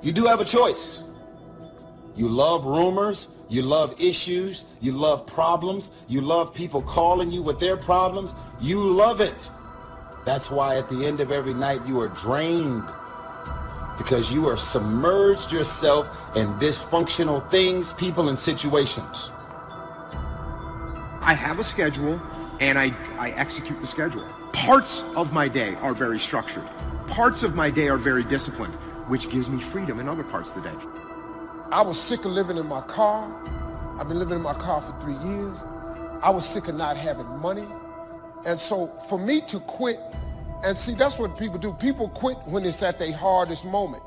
You do have a choice. You love rumors, you love issues, you love problems, you love people calling you with their problems. You love it. That's why at the end of every night you are drained, because you are submerged yourself in dysfunctional things, people, and situations. I have a schedule and I execute the schedule. Parts of my day are very structured. Parts of my day are very disciplined, which gives me freedom in other parts of the day. I was sick of living in my car. I've been living in my car for 3 years. I was sick of not having money. And so for me to quit, and see, that's what people do. People quit when it's at their hardest moment.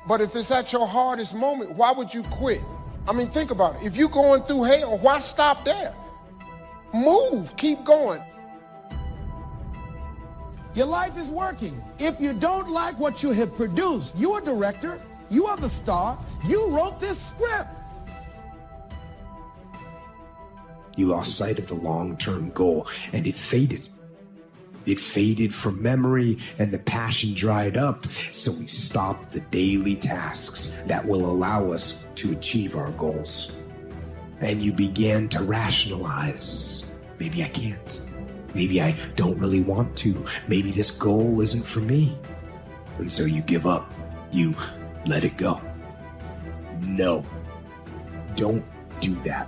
But if it's at your hardest moment, why would you quit? I mean, think about it. If you're going through hell, why stop there? Move, keep going. Your life is working. If you don't like what you have produced, you are director, you are the star, you wrote this script. You lost sight of the long-term goal, and it faded. It faded from memory, and the passion dried up, so we stopped the daily tasks that will allow us to achieve our goals. And you began to rationalize. Maybe I can't. Maybe I don't really want to. Maybe this goal isn't for me. And so you give up. You let it go. No, don't do that.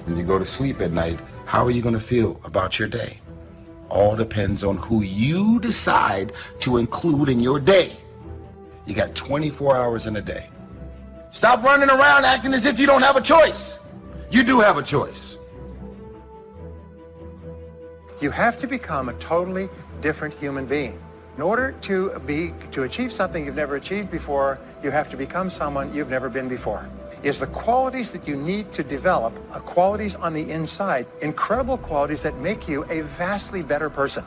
When you go to sleep at night, how are you going to feel about your day? All depends on who you decide to include in your day. You got 24 hours in a day. Stop running around acting as if you don't have a choice. You do have a choice. You have to become a totally different human being. In order to achieve something you've never achieved before, you have to become someone you've never been before. It's the qualities that you need to develop, qualities on the inside, incredible qualities that make you a vastly better person.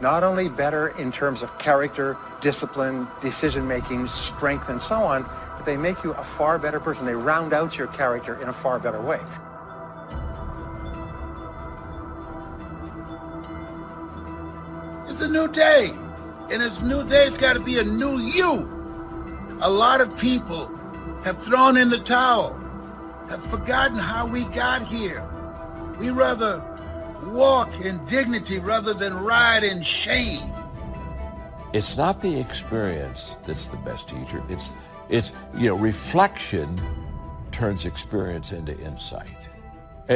Not only better in terms of character, discipline, decision-making, strength, and so on, but they make you a far better person. They round out your character in a far better way. It's a new day. And it's a new day, it's got to be a new you. A lot of people have thrown in the towel, have forgotten how we got here. We rather walk in dignity rather than ride in shame. It's not the experience that's the best teacher. It's reflection turns experience into insight.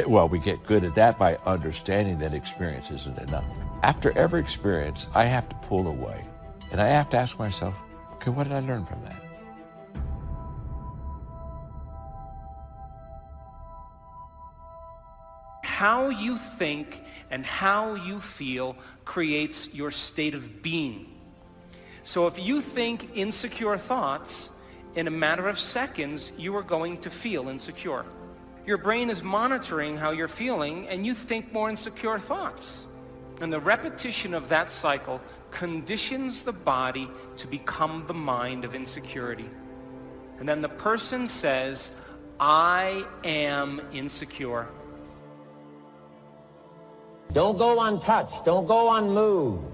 Well, we get good at that by understanding that experience isn't enough. After every experience, I have to pull away and I have to ask myself, okay, what did I learn from that? How you think and how you feel creates your state of being. So if you think insecure thoughts, in a matter of seconds, you are going to feel insecure. Your brain is monitoring how you're feeling, and you think more insecure thoughts. And the repetition of that cycle conditions the body to become the mind of insecurity. And then the person says, I am insecure. Don't go untouched. Don't go unmoved.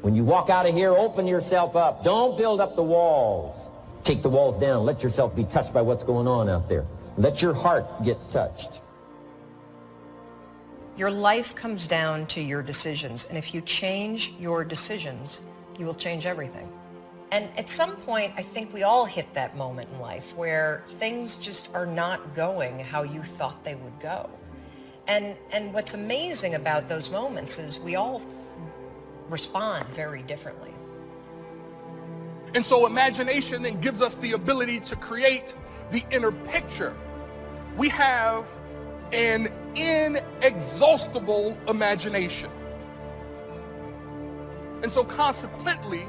When you walk out of here, open yourself up. Don't build up the walls. Take the walls down. Let yourself be touched by what's going on out there. Let your heart get touched. Your life comes down to your decisions, and if you change your decisions, you will change everything. And at some point, I think we all hit that moment in life where things just are not going how you thought they would go. And what's amazing about those moments is we all respond very differently. And so imagination then gives us the ability to create the inner picture. We have an inexhaustible imagination. And so consequently,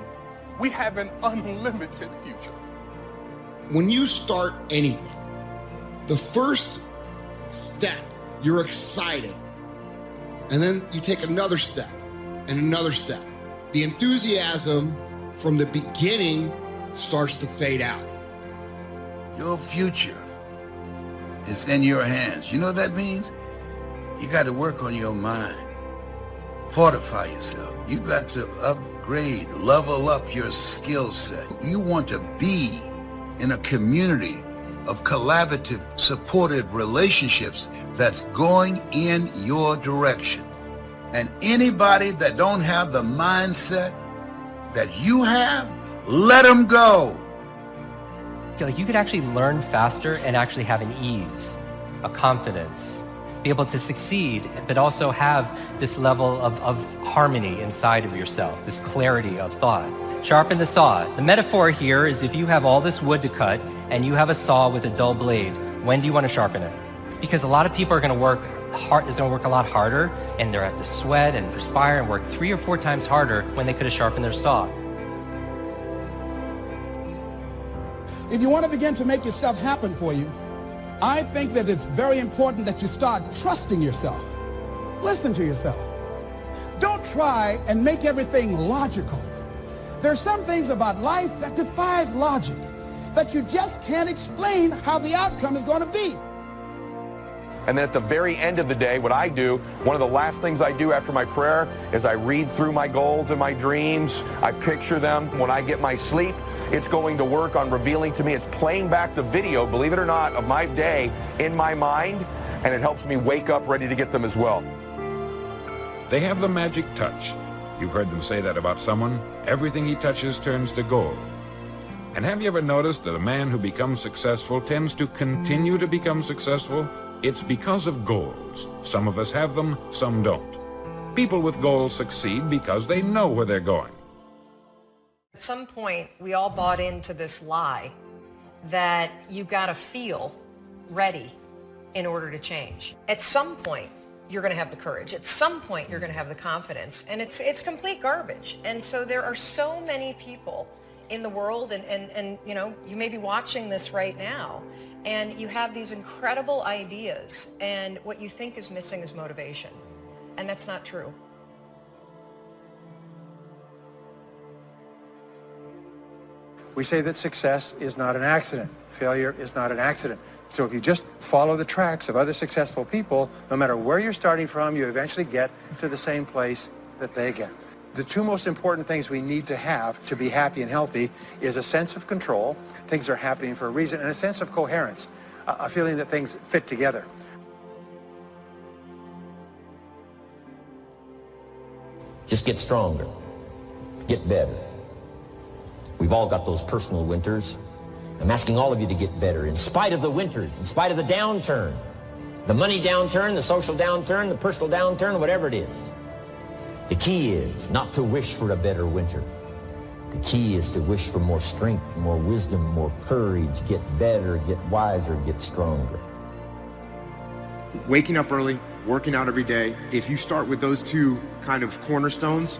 we have an unlimited future. When you start anything, the first step, you're excited. And then you take another step and another step. The enthusiasm from the beginning starts to fade out. Your future is in your hands. You know what that means? You got to work on your mind. Fortify yourself. You got to upgrade upgrade, level up your skill set. You want to be in a community of collaborative, supportive relationships that's going in your direction. And anybody that don't have the mindset that you have, let them go. Like you could actually learn faster and actually have an ease, a confidence, be able to succeed, but also have this level of harmony inside of yourself, this clarity of thought. Sharpen the saw. The metaphor here is if you have all this wood to cut and you have a saw with a dull blade, when do you want to sharpen it? Because a lot of people are going to work hard, is going to work a lot harder, and they're have to sweat and perspire and work 3 or 4 times harder when they could have sharpened their saw. If you want to begin to make your stuff happen for you, I think that it's very important that you start trusting yourself. Listen to yourself. Don't try and make everything logical. There's some things about life that defies logic, that you just can't explain how the outcome is going to be. And then at the very end of the day, what I do, one of the last things I do after my prayer is I read through my goals and my dreams. I picture them. When I get my sleep, it's going to work on revealing to me. It's playing back the video, believe it or not, of my day in my mind, and it helps me wake up ready to get them as well. They have the magic touch. You've heard them say that about someone. Everything he touches turns to gold. And have you ever noticed that a man who becomes successful tends to continue to become successful? It's because of goals. Some of us have them, some don't. People with goals succeed because they know where they're going. At some point, we all bought into this lie that you got to feel ready in order to change. At some point, you're going to have the courage. At some point, you're going to have the confidence. And it's complete garbage. And so there are so many people in the world, and you know, you may be watching this right now, and you have these incredible ideas, and what you think is missing is motivation. And that's not true. We say that success is not an accident. Failure is not an accident. So if you just follow the tracks of other successful people, no matter where you're starting from, you eventually get to the same place that they get. The 2 most important things we need to have to be happy and healthy is a sense of control, things are happening for a reason, and a sense of coherence, a feeling that things fit together. Just get stronger. Get better. We've all got those personal winters. I'm asking all of you to get better in spite of the winters, in spite of the downturn. The money downturn, the social downturn, the personal downturn, whatever it is. The key is not to wish for a better winter. The key is to wish for more strength, more wisdom, more courage, get better, get wiser, get stronger. Waking up early, working out every day, if you start with those 2 kind of cornerstones,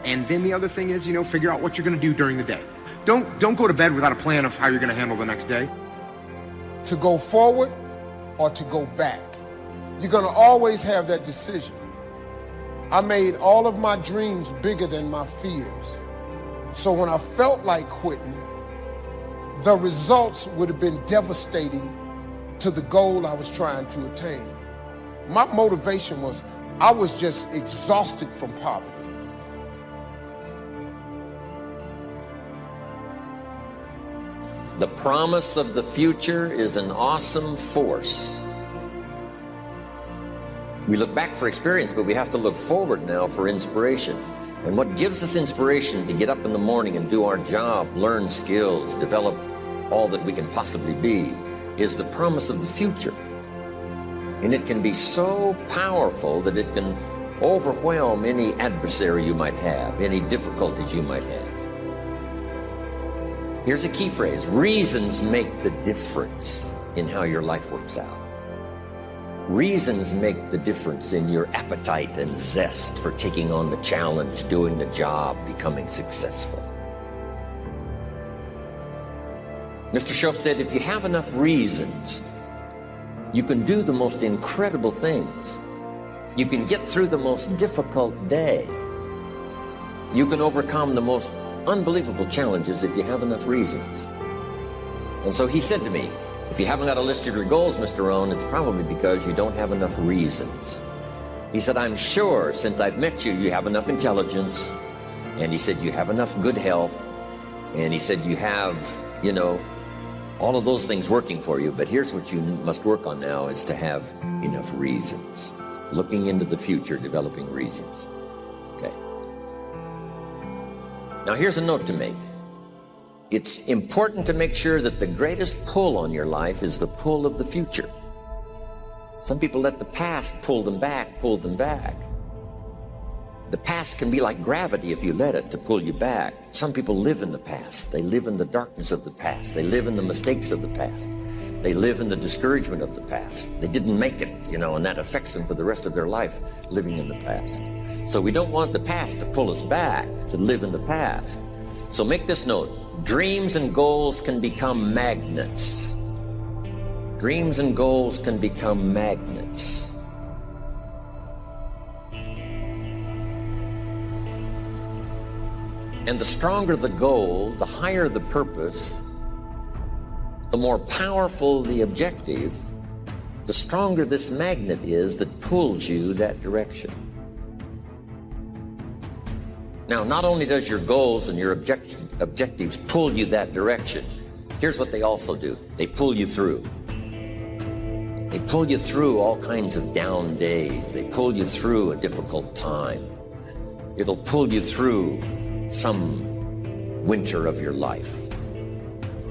and then the other thing is, you know, figure out what you're going to do during the day. Don't go to bed without a plan of how you're going to handle the next day. To go forward or to go back. You're going to always have that decision. I made all of my dreams bigger than my fears. So when I felt like quitting, the results would have been devastating to the goal I was trying to attain. My motivation was, I was just exhausted from poverty. The promise of the future is an awesome force. We look back for experience, but we have to look forward now for inspiration. And what gives us inspiration to get up in the morning and do our job, learn skills, develop all that we can possibly be, is the promise of the future. And it can be so powerful that it can overwhelm any adversary you might have, any difficulties you might have. Here's a key phrase: reasons make the difference in how your life works out. Reasons make the difference in your appetite and zest for taking on the challenge, doing the job, becoming successful. Mr. Schoaf said, if you have enough reasons, you can do the most incredible things. You can get through the most difficult day. You can overcome the most unbelievable challenges if you have enough reasons. And so he said to me, if you haven't got a list of your goals, Mr. Rohn, it's probably because you don't have enough reasons. He said, I'm sure since I've met you, you have enough intelligence, And he said, you have enough good health. And he said, you have, you know, all of those things working for you. But here's what you must work on now is to have enough reasons. Looking into the future, developing reasons. Okay. Now here's a note to make. It's important to make sure that the greatest pull on your life is the pull of the future. Some people let the past pull them back. The past can be like gravity if you let it to pull you back. Some people live in the past. They live in the darkness of the past. They live in the mistakes of the past. They live in the discouragement of the past. They didn't make it, you know, and that affects them for the rest of their life, living in the past. So we don't want the past to pull us back, to live in the past. So make this note. Dreams and goals can become magnets. Dreams and goals can become magnets. And the stronger the goal, the higher the purpose, the more powerful the objective, the stronger this magnet is that pulls you that direction. Now, not only does your goals and your objectives pull you that direction, here's what they also do. They pull you through. They pull you through all kinds of down days. They pull you through a difficult time. It'll pull you through some winter of your life.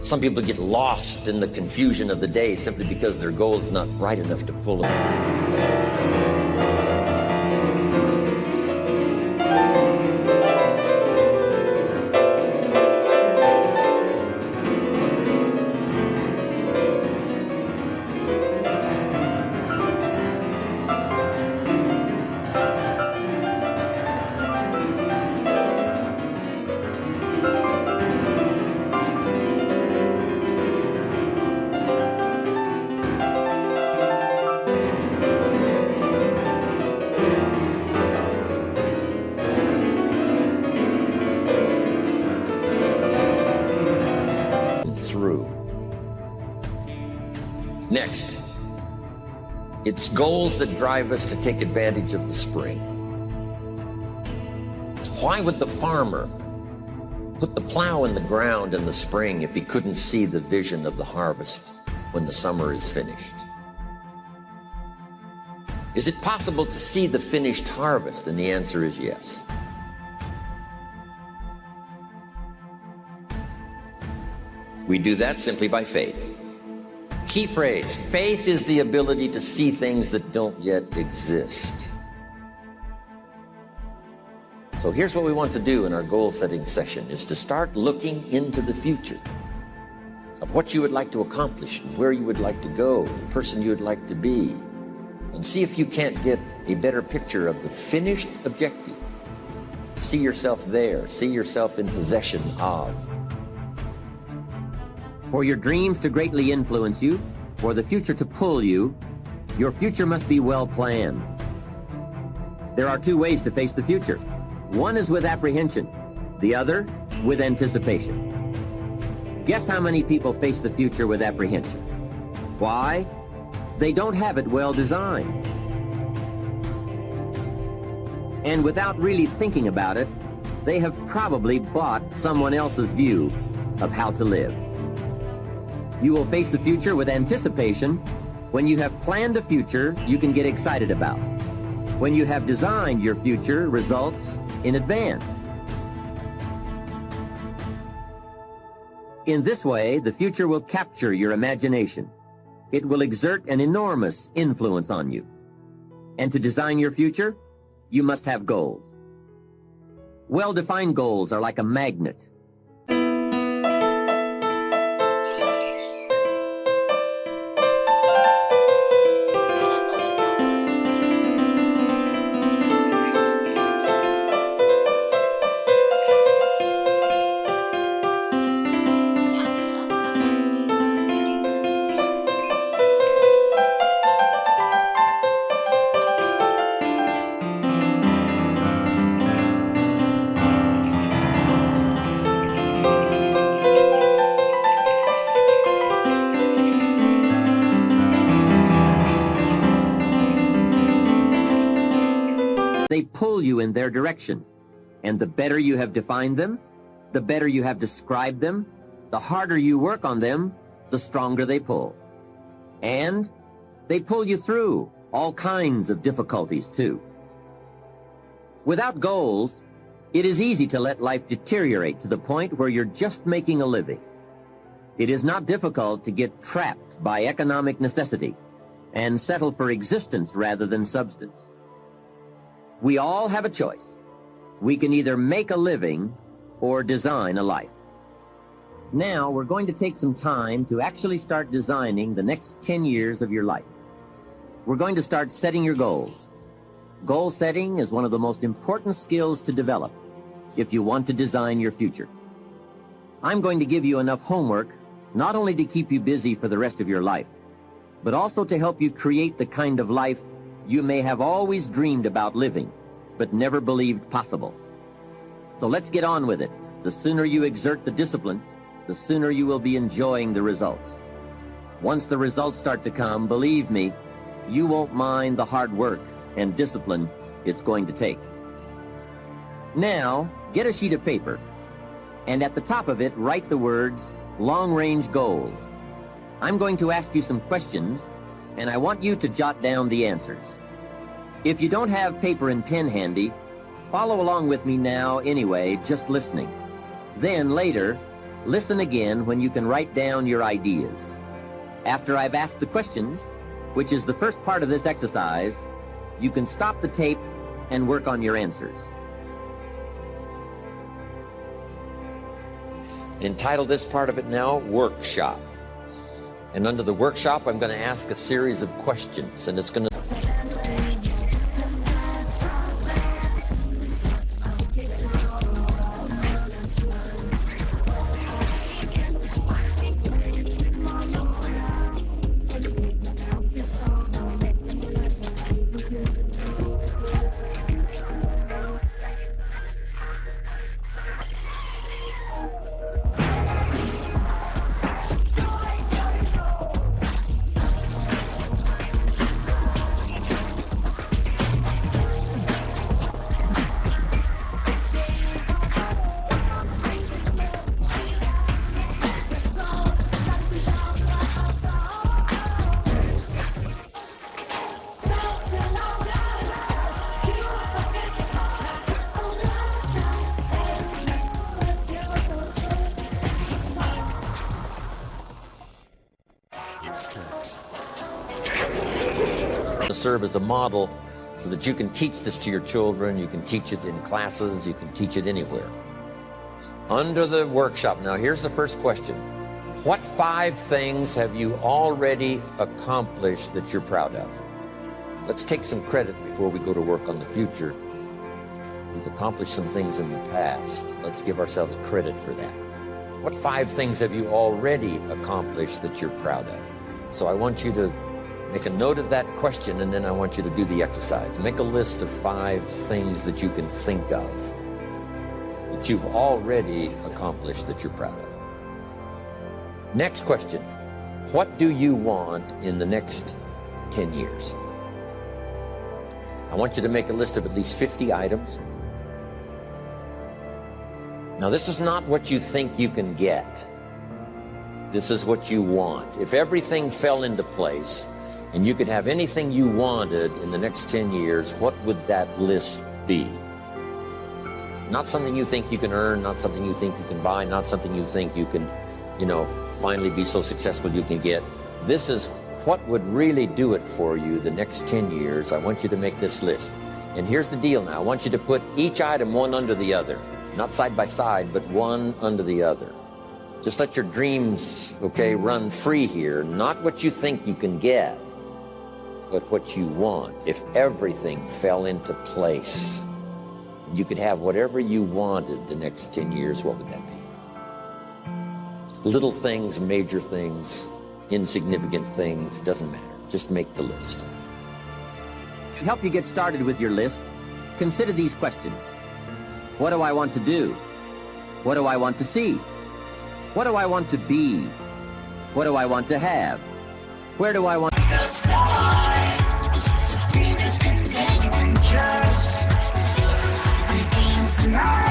Some people get lost in the confusion of the day simply because their goal is not right enough to pull them. Next, it's goals that drive us to take advantage of the spring. Why would the farmer put the plow in the ground in the spring if he couldn't see the vision of the harvest when the summer is finished? Is it possible to see the finished harvest? And the answer is yes. We do that simply by faith. Key phrase, faith is the ability to see things that don't yet exist. So here's what we want to do in our goal setting session, is to start looking into the future of what you would like to accomplish, and where you would like to go, the person you would like to be, and see if you can't get a better picture of the finished objective. See yourself there, see yourself in possession of. For your dreams to greatly influence you, for the future to pull you, your future must be well planned. There are two ways to face the future. One is with apprehension, the other with anticipation. Guess how many people face the future with apprehension? Why? They don't have it well designed. And without really thinking about it, they have probably bought someone else's view of how to live. You will face the future with anticipation when you have planned a future you can get excited about, when you have designed your future results in advance. In this way, the future will capture your imagination. It will exert an enormous influence on you. And to design your future, you must have goals. Well-defined goals are like a magnet. They pull you in their direction, And the better you have defined them, the better you have described them, the harder you work on them, the stronger they pull. And they pull you through all kinds of difficulties too. Without goals, it is easy to let life deteriorate to the point where you're just making a living. It is not difficult to get trapped by economic necessity and settle for existence rather than substance. We all have a choice. We can either make a living or design a life. Now we're going to take some time to actually start designing the next 10 years of your life. We're going to start setting your goals. Goal setting is one of the most important skills to develop if you want to design your future. I'm going to give you enough homework not only to keep you busy for the rest of your life, but also to help you create the kind of life you may have always dreamed about living, but never believed possible. So let's get on with it. The sooner you exert the discipline, the sooner you will be enjoying the results. Once the results start to come, believe me, you won't mind the hard work and discipline it's going to take. Now, get a sheet of paper, and at the top of it, write the words, long-range goals. I'm going to ask you some questions, and I want you to jot down the answers. If you don't have paper and pen handy, follow along with me now anyway, just listening. Then later, listen again when you can write down your ideas. After I've asked the questions, which is the first part of this exercise, you can stop the tape and work on your answers. Entitle this part of it now, Workshop. And under the workshop, I'm going to ask a series of questions, and it's going to... serve as a model so that you can teach this to your children, you can teach it in classes, you can teach it anywhere. Under the workshop, now here's the first question. What 5 things have you already accomplished that you're proud of? Let's take some credit before we go to work on the future. We've accomplished some things in the past. Let's give ourselves credit for that. What 5 things have you already accomplished that you're proud of? So I want you to make a note of that question, and then I want you to do the exercise. Make a list of 5 things that you can think of that you've already accomplished that you're proud of. Next question. What do you want in the next 10 years? I want you to make a list of at least 50 items. Now, this is not what you think you can get. This is what you want. If everything fell into place and you could have anything you wanted in the next 10 years, what would that list be? Not something you think you can earn, not something you think you can buy, not something you think you can, finally be so successful you can get. This is what would really do it for you the next 10 years. I want you to make this list. And here's the deal now. I want you to put each item one under the other. Not side by side, but one under the other. Just let your dreams, run free here. Not what you think you can get, but what you want. If everything fell into place, you could have whatever you wanted the next 10 years, what would that be? Little things, major things, insignificant things, doesn't matter. Just make the list. To help you get started with your list, consider these questions. What do I want to do? What do I want to see? What do I want to be? What do I want to have? Where do I want to start? We just continue and just begins tonight.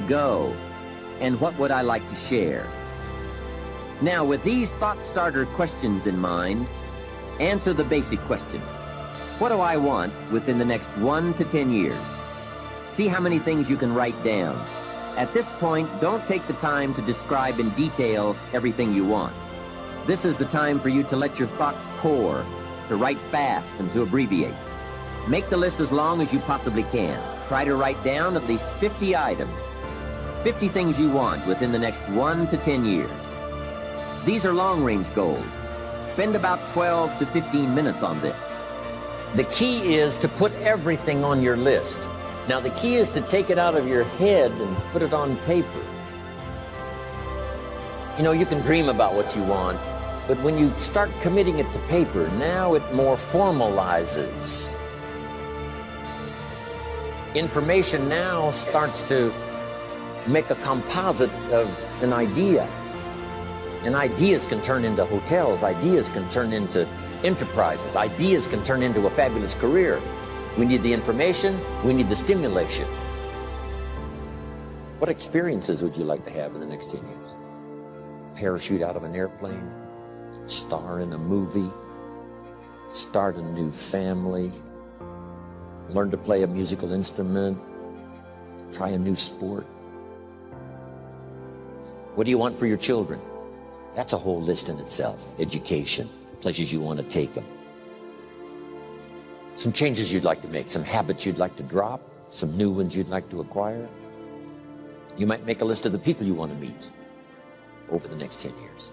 go? And what would I like to share? Now, with these thought starter questions in mind, answer the basic question. What do I want within the next 1 to 10 years? See how many things you can write down. At this point, don't take the time to describe in detail everything you want. This is the time for you to let your thoughts pour, to write fast and to abbreviate. Make the list as long as you possibly can. Try to write down at least 50 items, 50 things you want within the next 1 to 10 years. These are long-range goals. Spend about 12 to 15 minutes on this. The key is to put everything on your list. Now, the key is to take it out of your head and put it on paper. You know, you can dream about what you want, but when you start committing it to paper, now it more formalizes. Information now starts to make a composite of an idea. And ideas can turn into hotels, ideas can turn into enterprises, ideas can turn into a fabulous career. We need the information, we need the stimulation. What experiences would you like to have in the next 10 years? Parachute out of an airplane, star in a movie, start a new family, learn to play a musical instrument, try a new sport. What do you want for your children? That's a whole list in itself. Education, places you want to take them. Some changes you'd like to make, some habits you'd like to drop, some new ones you'd like to acquire. You might make a list of the people you want to meet over the next 10 years.